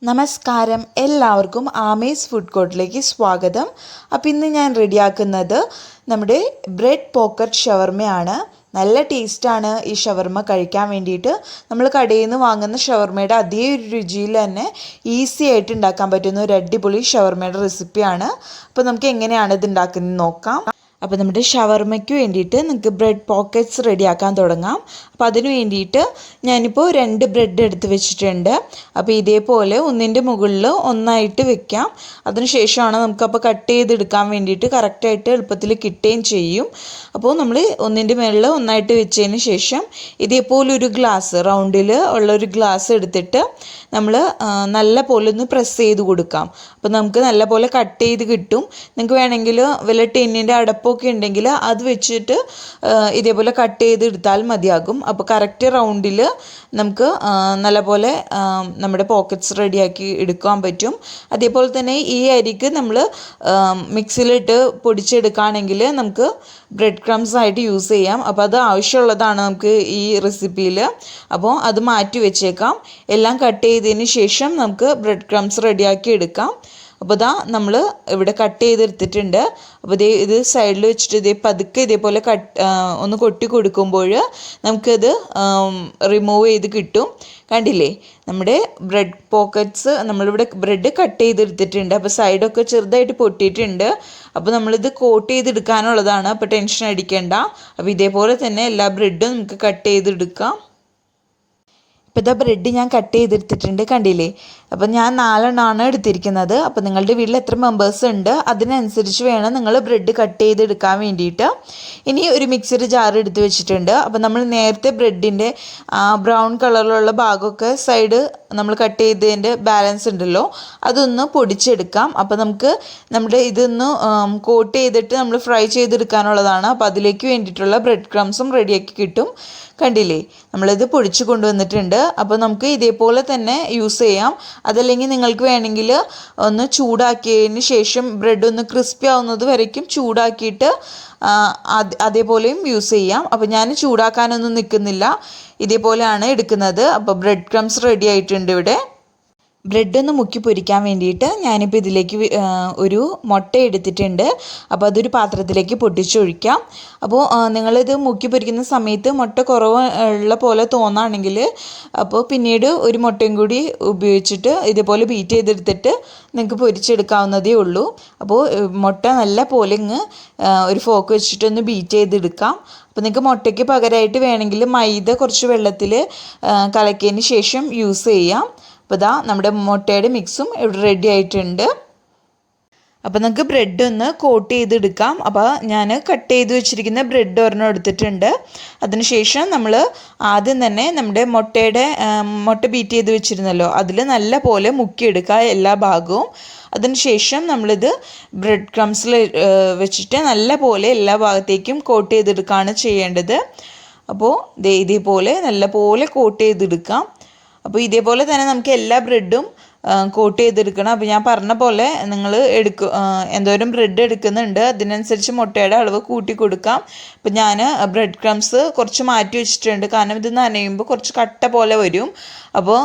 നമസ്കാരം, എല്ലാവർക്കും ആമേസ് ഫുഡ് കോർട്ടിലേക്ക് സ്വാഗതം. അപ്പോൾ ഇന്ന് ഞാൻ റെഡിയാക്കുന്നത് നമ്മുടെ ബ്രെഡ് പോക്കറ്റ് ഷവർമയാണ്. നല്ല ടേസ്റ്റാണ് ഈ ഷവർമ കഴിക്കാൻ വേണ്ടിയിട്ട്. നമ്മൾ കടയിൽ നിന്ന് വാങ്ങുന്ന ഷവർമയുടെ അതേ ഒരു രുചിയിൽ തന്നെ ഈസി ആയിട്ട് ഉണ്ടാക്കാൻ പറ്റുന്ന ഒരു അടിപൊളി ഷവർമയുടെ റെസിപ്പിയാണ്. അപ്പോൾ നമുക്ക് എങ്ങനെയാണ് ഇത് ഉണ്ടാക്കുന്നത് നോക്കാം. അപ്പോൾ നമ്മുടെ ഷവർമയ്ക്ക് വേണ്ടിയിട്ട് നിങ്ങൾക്ക് ബ്രെഡ് പോക്കറ്റ്സ് റെഡിയാക്കാൻ തുടങ്ങാം. അപ്പോൾ അതിന് വേണ്ടിയിട്ട് ഞാനിപ്പോൾ 2 ബ്രെഡ് എടുത്ത് വെച്ചിട്ടുണ്ട്. അപ്പോൾ ഇതേപോലെ ഒന്നിൻ്റെ മുകളിൽ ഒന്നായിട്ട് വെക്കാം. അതിനുശേഷമാണ് നമുക്കപ്പോൾ കട്ട് ചെയ്തെടുക്കാൻ വേണ്ടിയിട്ട് കറക്റ്റായിട്ട് എളുപ്പത്തിൽ കിട്ടുകയും ചെയ്യും. അപ്പോൾ നമ്മൾ ഒന്നിൻ്റെ മുകളിൽ ഒന്നായിട്ട് വെച്ചതിന് ശേഷം ഇതേപോലെ ഒരു ഗ്ലാസ് റൗണ്ടിൽ ഉള്ളൊരു ഗ്ലാസ് എടുത്തിട്ട് നമ്മൾ നല്ല പോലെ ഒന്ന് പ്രസ് ചെയ്ത് കൊടുക്കാം. അപ്പോൾ നമുക്ക് നല്ല പോലെ കട്ട് ചെയ്ത് കിട്ടും. നിങ്ങൾക്ക് വേണമെങ്കിൽ വല്ല ടിന്നിൻ്റെ അടപ്പൊക്കെ ഉണ്ടെങ്കിൽ അത് വെച്ചിട്ട് ഇതേപോലെ കട്ട് ചെയ്ത് എടുത്താൽ മതിയാകും. അപ്പോൾ കറക്റ്റ് റൗണ്ടിൽ നമുക്ക് നല്ലപോലെ നമ്മുടെ പോക്കറ്റ്സ് റെഡിയാക്കി എടുക്കാൻ പറ്റും. അതേപോലെ തന്നെ ഈ അരിക്ക് നമ്മൾ മിക്സിയിലിട്ട് പൊടിച്ചെടുക്കുകയാണെങ്കിൽ നമുക്ക് ബ്രെഡ് ക്രംസ് ആയിട്ട് യൂസ് ചെയ്യാം. അപ്പോൾ അത് ആവശ്യമുള്ളതാണ് നമുക്ക് ഈ റെസിപ്പിയിൽ. അപ്പോൾ അത് മാറ്റി വെച്ചേക്കാം. എല്ലാം കട്ട് ചെയ്തതിന് ശേഷം നമുക്ക് ബ്രെഡ് ക്രംസ് റെഡിയാക്കി എടുക്കാം. അപ്പോൾ ഇതാ നമ്മൾ ഇവിടെ കട്ട് ചെയ്തെടുത്തിട്ടുണ്ട്. അപ്പോൾ ഇത് സൈഡിൽ വെച്ചിട്ട് പതുക്കെ ഇതേപോലെ ഒന്ന് കൊട്ടി കൊടുക്കുമ്പോൾ നമുക്കത് റിമൂവ് ചെയ്ത് കിട്ടും. കണ്ടില്ലേ, നമ്മുടെ ബ്രെഡ് പോക്കറ്റ്സ് നമ്മളിവിടെ ബ്രെഡ് കട്ട് ചെയ്തെടുത്തിട്ടുണ്ട്. അപ്പോൾ സൈഡൊക്കെ ചെറുതായിട്ട് പൊട്ടിയിട്ടുണ്ട്. അപ്പോൾ നമ്മളിത് കോട്ട് ചെയ്തെടുക്കാനുള്ളതാണ്. അപ്പോൾ ടെൻഷൻ അടിക്കേണ്ട. അപ്പോൾ ഇതേപോലെ തന്നെ എല്ലാ ബ്രെഡും നമുക്ക് കട്ട് ചെയ്തെടുക്കാം. ഇപ്പോൾ ഇതാ ബ്രെഡ് ഞാൻ കട്ട് ചെയ്തെടുത്തിട്ടുണ്ട്, കണ്ടില്ലേ. അപ്പോൾ ഞാൻ 4 എണ്ണമാണ് എടുത്തിരിക്കുന്നത്. അപ്പോൾ നിങ്ങളുടെ വീട്ടിൽ എത്ര മെമ്പേഴ്സ് ഉണ്ട് അതിനനുസരിച്ച് വേണം നിങ്ങൾ ബ്രെഡ് കട്ട് ചെയ്തെടുക്കാൻ വേണ്ടിയിട്ട്. ഇനി ഒരു മിക്സർ ജാർ എടുത്ത് വെച്ചിട്ടുണ്ട്. അപ്പോൾ നമ്മൾ നേരത്തെ ബ്രെഡിൻ്റെ ബ്രൗൺ കളറിലുള്ള ഭാഗമൊക്കെ സൈഡ് നമ്മൾ കട്ട് ചെയ്തതിൻ്റെ ബാലൻസ് ഉണ്ടല്ലോ, അതൊന്ന് പൊടിച്ചെടുക്കാം. അപ്പോൾ നമുക്ക് നമ്മുടെ ഇതൊന്ന് കോട്ട് ചെയ്തിട്ട് നമ്മൾ ഫ്രൈ ചെയ്തെടുക്കാനുള്ളതാണ്. അപ്പോൾ അതിലേക്ക് വേണ്ടിയിട്ടുള്ള ബ്രെഡ് ക്രംസും റെഡിയാക്കി കിട്ടും. കണ്ടില്ലേ, നമ്മളിത് പൊടിച്ച് കൊണ്ടുവന്നിട്ടുണ്ട്. അപ്പോൾ നമുക്ക് ഇതേപോലെ തന്നെ യൂസ് ചെയ്യാം. അതല്ലെങ്കിൽ നിങ്ങൾക്ക് വേണമെങ്കിൽ ഒന്ന് ചൂടാക്കിയതിന് ശേഷം ബ്രെഡ് ഒന്ന് ക്രിസ്പി ആവുന്നത് വരയ്ക്കും ചൂടാക്കിയിട്ട് അതേപോലെയും യൂസ് ചെയ്യാം. അപ്പോൾ ഞാൻ ചൂടാക്കാനൊന്നും നിൽക്കുന്നില്ല, ഇതേപോലെയാണ് എടുക്കുന്നത്. അപ്പോൾ ബ്രെഡ് ക്രംസ് റെഡി ആയിട്ടുണ്ട്. ഇവിടെ ബ്രെഡ് ഒന്ന് മുക്കി പൊരിക്കാൻ വേണ്ടിയിട്ട് ഞാനിപ്പോൾ ഇതിലേക്ക് ഒരു മുട്ട എടുത്തിട്ടുണ്ട്. അപ്പോൾ അതൊരു പാത്രത്തിലേക്ക് പൊട്ടിച്ചൊഴിക്കാം. അപ്പോൾ നിങ്ങളിത് മുക്കി പൊരിക്കുന്ന സമയത്ത് മുട്ട കുറവ് ഉള്ള പോലെ തോന്നുകയാണെങ്കിൽ അപ്പോൾ പിന്നീട് ഒരു മുട്ടയും കൂടി ഉപയോഗിച്ചിട്ട് ഇതേപോലെ ബീറ്റ് ചെയ്തെടുത്തിട്ട് നിങ്ങൾക്ക് പൊരിച്ചെടുക്കാവുന്നതേ ഉള്ളൂ. അപ്പോൾ മുട്ട നല്ല പോലെ ഒരു ഫോക്ക് വെച്ചിട്ടൊന്ന് ബീറ്റ് ചെയ്തെടുക്കാം. അപ്പോൾ നിങ്ങൾക്ക് മുട്ടയ്ക്ക് പകരമായിട്ട് വേണമെങ്കിൽ മൈദ കുറച്ച് വെള്ളത്തിൽ കലക്കിയതിന് ശേഷം യൂസ് ചെയ്യാം. അപ്പോൾ ഇതാ നമ്മുടെ മുട്ടയുടെ മിക്സും ഇവിടെ റെഡി ആയിട്ടുണ്ട്. അപ്പോൾ നമുക്ക് ബ്രെഡ് ഒന്ന് കോട്ട് ചെയ്തെടുക്കാം. അപ്പോൾ ഞാൻ കട്ട് ചെയ്ത് വെച്ചിരിക്കുന്ന ബ്രെഡ് ഒരെണ്ണം എടുത്തിട്ടുണ്ട്. അതിനുശേഷം നമ്മൾ ആദ്യം തന്നെ നമ്മുടെ മുട്ട ബീറ്റ് ചെയ്ത് വെച്ചിരുന്നല്ലോ അതിൽ നല്ല പോലെ മുക്കിയെടുക്കുക എല്ലാ ഭാഗവും. അതിനുശേഷം നമ്മളിത് ബ്രെഡ് ക്രംസിൽ വെച്ചിട്ട് നല്ല പോലെ എല്ലാ ഭാഗത്തേക്കും കോട്ട് ചെയ്തെടുക്കുകയാണ് ചെയ്യേണ്ടത്. അപ്പോൾ ഇതേപോലെ നല്ല പോലെ കോട്ട് ചെയ്തെടുക്കാം. അപ്പോൾ ഇതേപോലെ തന്നെ നമുക്ക് എല്ലാ ബ്രെഡും കോട്ട് ചെയ്തെടുക്കണം. അപ്പോൾ ഞാൻ പറഞ്ഞ പോലെ നിങ്ങൾ എന്തോരം ബ്രെഡ് എടുക്കുന്നുണ്ട് അതിനനുസരിച്ച് മുട്ടയുടെ അളവ് കൂട്ടി കൊടുക്കാം. അപ്പോൾ ഞാൻ ബ്രെഡ് ക്രംസ് കുറച്ച് മാറ്റി വെച്ചിട്ടുണ്ട്, കാരണം ഇത് നനയുമ്പോൾ കുറച്ച് കട്ട പോലെ വരും. അപ്പോൾ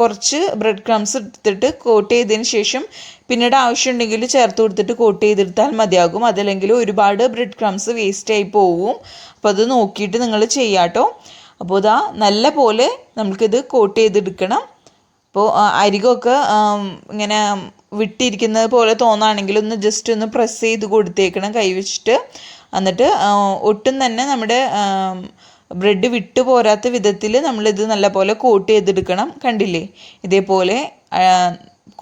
കുറച്ച് ബ്രെഡ് ക്രംസ് എടുത്തിട്ട് കോട്ട് ചെയ്തതിന് ശേഷം പിന്നീട് ആവശ്യമുണ്ടെങ്കിൽ ചേർത്ത് കൊടുത്തിട്ട് കോട്ട് ചെയ്തെടുത്താൽ മതിയാകും. അതല്ലെങ്കിൽ ഒരുപാട് ബ്രെഡ് ക്രംസ് വേസ്റ്റായി പോവും. അപ്പോൾ അത് നോക്കിയിട്ട് നിങ്ങൾ ചെയ്യാട്ടോ. അപ്പോൾ ഇതാ നല്ല പോലെ നമുക്കിത് കോട്ട് ചെയ്തെടുക്കണം. അപ്പോൾ അരികൊക്കെ ഇങ്ങനെ വിട്ടിരിക്കുന്നത് പോലെ തോന്നുകയാണെങ്കിൽ ഒന്ന് ജസ്റ്റ് ഒന്ന് പ്രസ് ചെയ്ത് കൊടുത്തേക്കണം കൈ വെച്ചിട്ട്. എന്നിട്ട് ഒട്ടും തന്നെ നമ്മുടെ ബ്രെഡ് വിട്ടു പോരാത്ത വിധത്തിൽ നമ്മളിത് നല്ല പോലെ കോട്ട് ചെയ്തെടുക്കണം. കണ്ടില്ലേ, ഇതേപോലെ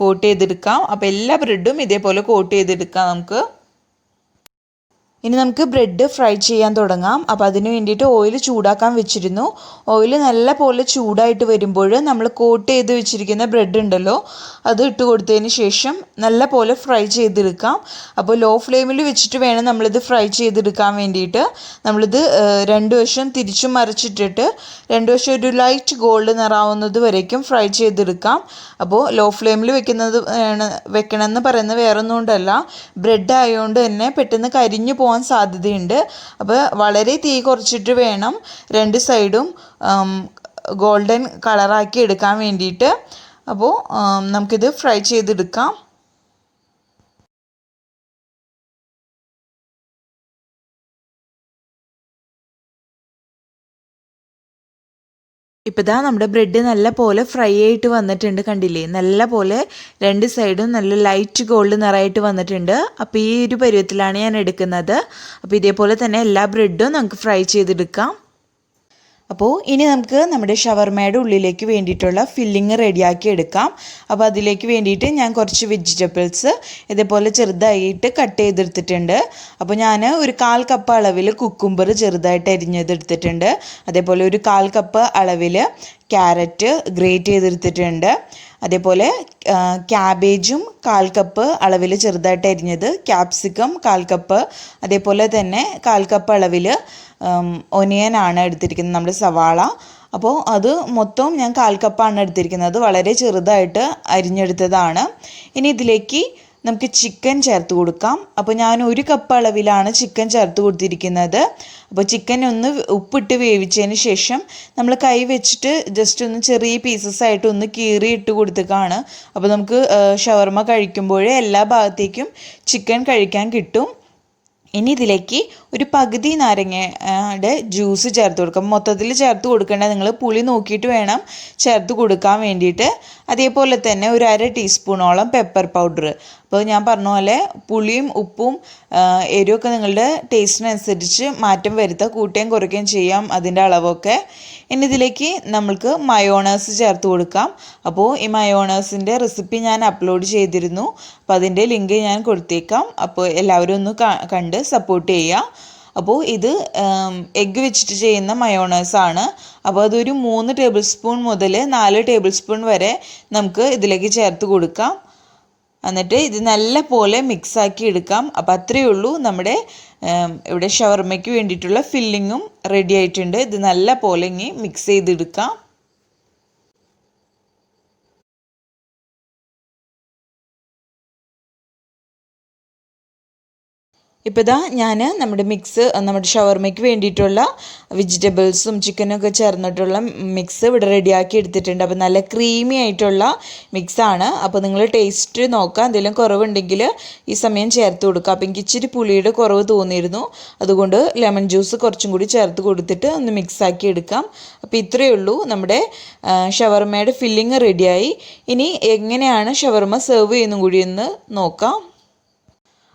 കോട്ട് ചെയ്തെടുക്കാം. അപ്പോൾ എല്ലാ ബ്രെഡും ഇതേപോലെ കോട്ട് ചെയ്തെടുക്കാം നമുക്ക്. ഇനി നമുക്ക് ബ്രെഡ് ഫ്രൈ ചെയ്യാൻ തുടങ്ങാം. അപ്പോൾ അതിന് വേണ്ടിയിട്ട് ഓയിൽ ചൂടാക്കാൻ വെച്ചിരുന്നു. ഓയിൽ നല്ല പോലെ ചൂടായിട്ട് വരുമ്പോൾ നമ്മൾ കോട്ട് ചെയ്ത് വെച്ചിരിക്കുന്ന ബ്രെഡ് ഉണ്ടല്ലോ അത് ഇട്ട് കൊടുത്തതിന് ശേഷം നല്ല പോലെ ഫ്രൈ ചെയ്തെടുക്കാം. അപ്പോൾ ലോ ഫ്ലെയിമിൽ വെച്ചിട്ട് വേണം നമ്മളിത് ഫ്രൈ ചെയ്തെടുക്കാൻ വേണ്ടിയിട്ട്. നമ്മളിത് 2 വശം തിരിച്ചും മറിച്ചിട്ടിട്ട് 2 വശം ഒരു ലൈറ്റ് ഗോൾഡ് നിറാവുന്നത് വരേക്കും ഫ്രൈ ചെയ്തെടുക്കാം. അപ്പോൾ ലോ ഫ്ലെയിമിൽ വെക്കണമെന്ന് പറയുന്നത് വേറൊന്നും കൊണ്ടല്ല, ബ്രെഡ് ആയതുകൊണ്ട് തന്നെ പെട്ടെന്ന് കരിഞ്ഞു പോകാൻ സാധ്യതയുണ്ട്. അപ്പോൾ വളരെ തീ കുറച്ചിട്ട് വേണം 2 സൈഡും ഗോൾഡൻ കളറാക്കി എടുക്കാൻ വേണ്ടിയിട്ട്. അപ്പോൾ നമുക്കിത് ഫ്രൈ ചെയ്തെടുക്കാം. ഇപ്പോൾ ഇതാ നമ്മുടെ ബ്രെഡ് നല്ല പോലെ ഫ്രൈ ആയിട്ട് വന്നിട്ടുണ്ട്, കണ്ടില്ലേ? നല്ല പോലെ രണ്ട് സൈഡും നല്ല ലൈറ്റ് ഗോൾഡ് നിറമായിട്ട് വന്നിട്ടുണ്ട്. അപ്പോൾ ഈ ഒരു പരുവത്തിലാണ് ഞാൻ എടുക്കുന്നത്. അപ്പോൾ ഇതേപോലെ തന്നെ എല്ലാ ബ്രെഡും നമുക്ക് ഫ്രൈ ചെയ്തെടുക്കാം. അപ്പോൾ ഇനി നമുക്ക് നമ്മുടെ ഷവർമയുടെ ഉള്ളിലേക്ക് വേണ്ടിയിട്ടുള്ള ഫില്ലിങ് റെഡിയാക്കി എടുക്കാം. അപ്പോൾ അതിലേക്ക് വേണ്ടിയിട്ട് ഞാൻ കുറച്ച് വെജിറ്റബിൾസ് ഇതേപോലെ ചെറുതായിട്ട് കട്ട് ചെയ്തെടുത്തിട്ടുണ്ട്. അപ്പോൾ ഞാൻ ഒരു 1/4 കപ്പ് അളവിൽ കുക്കുംബർ ചെറുതായിട്ട് അരിഞ്ഞെടുത്തിട്ടുണ്ട്. അതേപോലെ ഒരു 1/4 കപ്പ് അളവിൽ ക്യാരറ്റ് ഗ്രേറ്റ് ചെയ്തെടുത്തിട്ടുണ്ട്. അതേപോലെ ക്യാബേജും 1/4 കപ്പ് അളവിൽ ചെറുതായിട്ട് അരിഞ്ഞത്, ക്യാപ്സിക്കം 1/4 കപ്പ്, അതേപോലെ തന്നെ 1/4 കപ്പ് അളവിൽ ഒനിയൻ ആണ് എടുത്തിരിക്കുന്നത്, നമ്മുടെ സവാള. അപ്പോൾ അത് മൊത്തം ഞാൻ 1/4 കപ്പാണ് എടുത്തിരിക്കുന്നത്, വളരെ ചെറുതായിട്ട് അരിഞ്ഞെടുത്തതാണ്. ഇനി ഇതിലേക്ക് നമുക്ക് ചിക്കൻ ചേർത്ത് കൊടുക്കാം. അപ്പോൾ ഞാൻ 1 കപ്പ് അളവിലാണ് ചിക്കൻ ചേർത്ത് കൊടുത്തിരിക്കുന്നത്. അപ്പോൾ ചിക്കൻ ഒന്ന് ഉപ്പിട്ട് വേവിച്ചതിന് ശേഷം നമ്മൾ കൈ വെച്ചിട്ട് ജസ്റ്റ് ഒന്ന് ചെറിയ പീസസ് ആയിട്ട് ഒന്ന് കീറി ഇട്ട് കൊടുത്തേക്കാണ്. അപ്പോൾ നമുക്ക് ഷവർമ കഴിക്കുമ്പോഴേ എല്ലാ ഭാഗത്തേക്കും ചിക്കൻ കഴിക്കാൻ കിട്ടും. ഇനി ഇതിലേക്ക് ഒരു പകുതി നാരങ്ങയുടെ ജ്യൂസ് ചേർത്ത് കൊടുക്കാം. മൊത്തത്തിൽ ചേർത്ത് കൊടുക്കേണ്ട, നിങ്ങൾ പുളി നോക്കിയിട്ട് വേണം ചേർത്ത് കൊടുക്കാൻ വേണ്ടിയിട്ട്. അതേപോലെ തന്നെ ഒരു 1/2 ടീസ്പൂണോളം പെപ്പർ പൗഡർ. അപ്പോൾ ഞാൻ പറഞ്ഞ പോലെ പുളിയും ഉപ്പും എരിവൊക്കെ നിങ്ങളുടെ ടേസ്റ്റിനനുസരിച്ച് മാറ്റം വരുത്തുക, കൂട്ടുകയും കുറയ്ക്കുകയും ചെയ്യാം അതിൻ്റെ അളവൊക്കെ. ഇനി ഇതിലേക്ക് നമ്മൾക്ക് മയോണൈസ് ചേർത്ത് കൊടുക്കാം. അപ്പോൾ ഈ മയോണൈസിൻ്റെ റെസിപ്പി ഞാൻ അപ്ലോഡ് ചെയ്തിരുന്നു. അപ്പോൾ അതിൻ്റെ ലിങ്ക് ഞാൻ കൊടുത്തേക്കാം. അപ്പോൾ എല്ലാവരും ഒന്ന് കണ്ട് സപ്പോർട്ട് ചെയ്യുക. അപ്പോൾ ഇത് എഗ്ഗ് വെച്ചിട്ട് ചെയ്യുന്ന മയോണൈസാണ്. അപ്പോൾ അതൊരു 3 ടേബിൾ സ്പൂൺ മുതൽ 4 ടേബിൾ സ്പൂൺ വരെ നമുക്ക് ഇതിലേക്ക് ചേർത്ത് കൊടുക്കാം. എന്നിട്ട് ഇത് നല്ല പോലെ മിക്സാക്കി എടുക്കാം. അപ്പോൾ അത്രയേ ഉള്ളൂ, നമ്മുടെ ഇവിടെ ഷവർമയ്ക്ക് വേണ്ടിയിട്ടുള്ള ഫില്ലിങ്ങും റെഡി ആയിട്ടുണ്ട്. ഇത് നല്ല പോലെ ഇനി മിക്സ് ചെയ്തെടുക്കാം. ഇപ്പോൾ ഇതാ ഞാൻ നമ്മുടെ ഷവർമയ്ക്ക് വേണ്ടിയിട്ടുള്ള വെജിറ്റബിൾസും ചിക്കനൊക്കെ ചേർന്നിട്ടുള്ള മിക്സ് ഇവിടെ റെഡിയാക്കി എടുത്തിട്ടുണ്ട്. അപ്പോൾ നല്ല ക്രീമി ആയിട്ടുള്ള മിക്സാണ്. അപ്പോൾ നിങ്ങൾ ടേസ്റ്റ് നോക്കുക, എന്തെങ്കിലും കുറവുണ്ടെങ്കിൽ ഈ സമയം ചേർത്ത് കൊടുക്കുക. അപ്പോൾ എനിക്ക് ഇച്ചിരി പുളിയുടെ കുറവ് തോന്നിയിരുന്നു, അതുകൊണ്ട് ലെമൺ ജ്യൂസ് കുറച്ചും കൂടി ചേർത്ത് കൊടുത്തിട്ട് ഒന്ന് മിക്സാക്കി എടുക്കാം. അപ്പോൾ ഇത്രയേ ഉള്ളൂ, നമ്മുടെ ഷവർമയുടെ ഫില്ലിങ് റെഡിയായി. ഇനി എങ്ങനെയാണ് ഷവർമ സെർവ് ചെയ്യുന്നതും കൂടി ഒന്ന് നോക്കാം.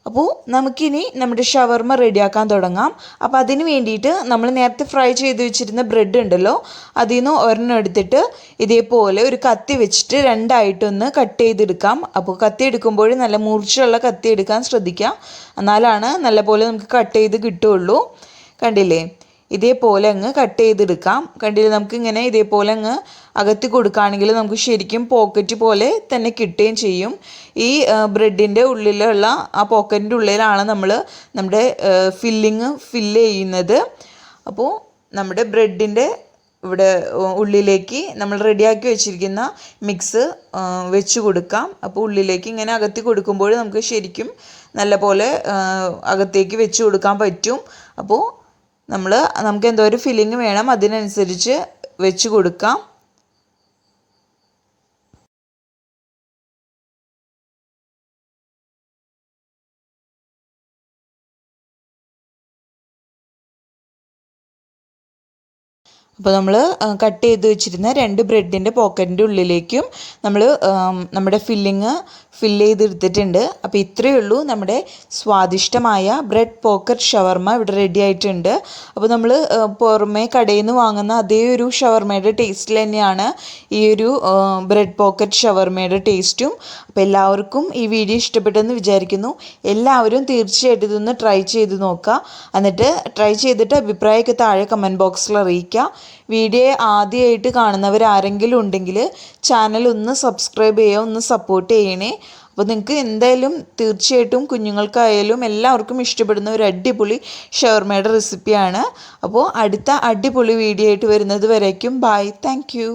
അപ്പോൾ നമുക്കിനി നമ്മുടെ ഷവർമ റെഡിയാക്കാൻ തുടങ്ങാം. അപ്പോൾ അതിന് വേണ്ടിയിട്ട് നമ്മൾ നേരത്തെ ഫ്രൈ ചെയ്ത് വെച്ചിരുന്ന ബ്രെഡ് ഉണ്ടല്ലോ, അതിൽ നിന്ന് ഒരെണ്ണം എടുത്തിട്ട് ഇതേപോലെ ഒരു കത്തി വെച്ചിട്ട് രണ്ടായിട്ടൊന്ന് കട്ട് ചെയ്തെടുക്കാം. അപ്പോൾ കത്തി എടുക്കുമ്പോൾ നല്ല മൂർച്ചയുള്ള കത്തി എടുക്കാൻ ശ്രദ്ധിക്കുക, എന്നാലാണ് നല്ലപോലെ നമുക്ക് കട്ട് ചെയ്ത് കിട്ടുകയുള്ളൂ. കണ്ടില്ലേ? ഇതേപോലെ അങ്ങ് കട്ട് ചെയ്തെടുക്കാം. കണ്ടില്ലേ? നമുക്കിങ്ങനെ ഇതേപോലെ അങ്ങ് അകത്തി കൊടുക്കുകയാണെങ്കിൽ നമുക്ക് ശരിക്കും പോക്കറ്റ് പോലെ തന്നെ കിട്ടുകയും ചെയ്യും. ഈ ബ്രെഡിൻ്റെ ഉള്ളിലുള്ള ആ പോക്കറ്റിൻ്റെ ഉള്ളിലാണ് നമ്മുടെ ഫില്ല് ചെയ്യുന്നത്. അപ്പോൾ നമ്മുടെ ബ്രെഡിൻ്റെ ഇവിടെ ഉള്ളിലേക്ക് നമ്മൾ റെഡിയാക്കി വെച്ചിരിക്കുന്ന മിക്സ് വെച്ച് കൊടുക്കാം. അപ്പോൾ ഉള്ളിലേക്ക് ഇങ്ങനെ അകത്തി കൊടുക്കുമ്പോൾ നമുക്ക് ശരിക്കും നല്ല പോലെ അകത്തേക്ക് വെച്ച് കൊടുക്കാൻ പറ്റും. അപ്പോൾ നമുക്ക് എന്തോ ഒരു ഫില്ലിങ് വേണം, അതിനനുസരിച്ച് വെച്ച് കൊടുക്കാം. അപ്പോൾ നമ്മൾ കട്ട് ചെയ്ത് വെച്ചിരുന്ന 2 ബ്രെഡിൻ്റെ പോക്കറ്റിൻ്റെ ഉള്ളിലേക്കും നമ്മൾ നമ്മുടെ ഫില്ല് ചെയ്തെടുത്തിട്ടുണ്ട്. അപ്പോൾ ഇത്രയേ ഉള്ളൂ, നമ്മുടെ സ്വാദിഷ്ടമായ ബ്രെഡ് പോക്കറ്റ് ഷവർമ ഇവിടെ റെഡി ആയിട്ടുണ്ട്. അപ്പോൾ നമ്മൾ പുറമേ കടയിൽ നിന്ന് വാങ്ങുന്ന അതേ ഒരു ഷവർമയുടെ ടേസ്റ്റിൽ തന്നെയാണ് ഈ ഒരു ബ്രെഡ് പോക്കറ്റ് ഷവർമയുടെ ടേസ്റ്റും. അപ്പോൾ എല്ലാവർക്കും ഈ വീഡിയോ ഇഷ്ടപ്പെട്ടെന്ന് വിചാരിക്കുന്നു. എല്ലാവരും തീർച്ചയായിട്ടും ഇതൊന്ന് ട്രൈ ചെയ്ത് നോക്കുക. എന്നിട്ട് ട്രൈ ചെയ്തിട്ട് അഭിപ്രായമൊക്കെ താഴെ കമൻറ്റ് ബോക്സിൽ അറിയിക്കുക. വീഡിയോ ആദ്യമായിട്ട് കാണുന്നവർ ആരെങ്കിലും ഉണ്ടെങ്കിൽ ചാനൽ ഒന്ന് സബ്സ്ക്രൈബ് ചെയ്യുക, ഒന്ന് സപ്പോർട്ട് ചെയ്യണേ. അപ്പോൾ നിങ്ങൾക്ക് എന്തായാലും തീർച്ചയായിട്ടും കുഞ്ഞുങ്ങൾക്കായാലും എല്ലാവർക്കും ഇഷ്ടപ്പെടുന്ന ഒരു അടിപൊളി ഷവർമയുടെ റെസിപ്പിയാണ്. അപ്പോൾ അടുത്ത അടിപൊളി വീഡിയോ ആയിട്ട് വരുന്നത് വരേക്കും ബൈ, താങ്ക് യു.